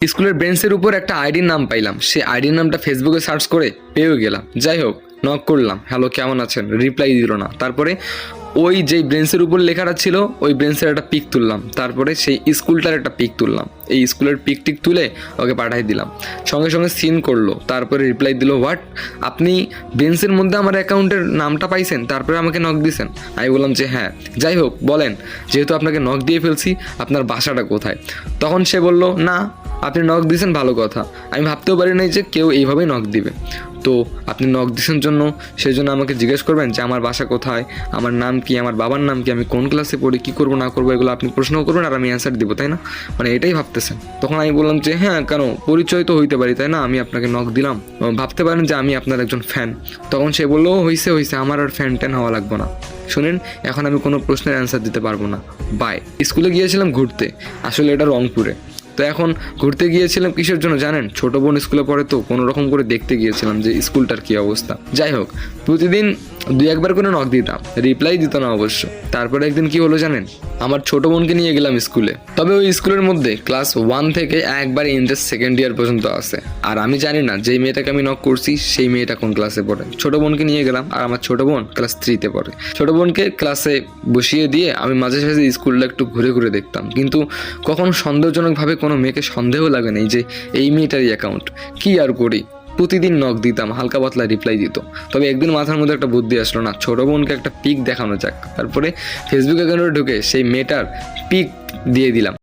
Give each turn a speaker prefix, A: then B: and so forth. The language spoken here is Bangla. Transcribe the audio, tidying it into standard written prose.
A: স্কুলের বেঞ্চের উপর একটা আইডির নাম পাইলাম, সেই আইডির নামটা ফেসবুকে সার্চ করে পেয়েও গেলাম। যাই হোক, নক করলাম, হ্যালো কেমন আছেন, রিপ্লাই দিল না। তারপরে ওই যেই ব্রেঞ্চের উপর লেখাটা ছিল ওই ব্রেঞ্চের একটা পিক তুললাম, তারপরে সেই স্কুলটার একটা পিক তুললাম, এই স্কুলের পিক টিক তুলে ওকে পাঠাই দিলাম। সঙ্গে সঙ্গে সিন করলো, তারপরে রিপ্লাই দিল, হোয়াট, আপনি বেঞ্চের মধ্যে আমার অ্যাকাউন্টের নামটা পাইছেন তারপরে আমাকে নক দিয়েছেন? আমি বললাম যে হ্যাঁ। যাই হোক বলেন, যেহেতু আপনাকে নক দিয়ে ফেলছি আপনার বাসাটা কোথায়? তখন সে বলল, না আপনি নক দিয়েছেন ভালো কথা, আমি ভাবতেও পারি নাই যে কেউ এইভাবেই নক দিবে। তো আপনি নক দিয়েছেন জন্য সেই জন্য আমাকে জিজ্ঞেস করবেন যে আমার বাসা কোথায়, আমার নাম কি, আমার বাবার নাম কি, আমি কোন ক্লাসে পড়ি, কী করবো না করবো, এগুলো আপনি প্রশ্নও করবেন আর আমি অ্যান্সার দিব, তাই না? মানে এটাই ভাবতেছেন। তখন আমি বললাম যে হ্যাঁ কেন, পরিচয় তো হইতে পারি তাই না, আমি আপনাকে নক দিলাম, ভাবতে পারেন যে আমি আপনার একজন ফ্যান। তখন সে বললো, হইছে হইছে, আমার আর ফ্যান ট্যান হওয়া লাগবো না, শুনেন এখন আমি কোনো প্রশ্নের অ্যান্সার দিতে পারবো না, বাই। স্কুলে গিয়েছিলাম ঘুরতে, আসলে এটা রংপুরে। তো এখন ঘুরতে গিয়েছিলাম কিসের জন্য জানেন? ছোটো বোন স্কুলে পড়ে, তো কোনো রকম করে দেখতে গিয়েছিলাম যে স্কুলটার কী অবস্থা। যাই হোক, প্রতিদিন 2-1বার করে নক দিতাম, রিপ্লাই দিত না অবশ্য। তারপরে একদিন কি হলো জানেন, আমার ছোটো বোনকে নিয়ে গেলাম স্কুলে। তবে ওই স্কুলের মধ্যে ক্লাস 1 থেকে একবারে ইন্টার সেকেন্ড ইয়ার পর্যন্ত আছে। আর আমি জানি না যেই মেয়েটাকে আমি নক করছি সেই মেয়েটা কোন ক্লাসে পড়ে। ছোটো বোনকে নিয়ে গেলাম, আর আমার ছোটো বোন ক্লাস 3-তে পড়ে। ছোটো বোনকে ক্লাসে বসিয়ে দিয়ে আমি মাঝে সাঝে স্কুলটা একটু ঘুরে ঘুরে দেখতাম, কিন্তু কখনো সন্দেহজনকভাবে কোনো মেয়েকে সন্দেহ লাগে নাই যে এই মেয়েটারই অ্যাকাউন্ট। কি আর করি, প্রতিদিন নক দিতাম, হালকা পাতলা রিপ্লাই দিত। তবে একদিন মাথার মধ্যে একটা বুদ্ধি আসলো, না ছোটো বোনকে একটা পিক দেখানো যাক। তারপরে ফেসবুক অ্যাকাউন্টে ঢুকে সেই মেয়েটার পিক দিয়ে দিলাম।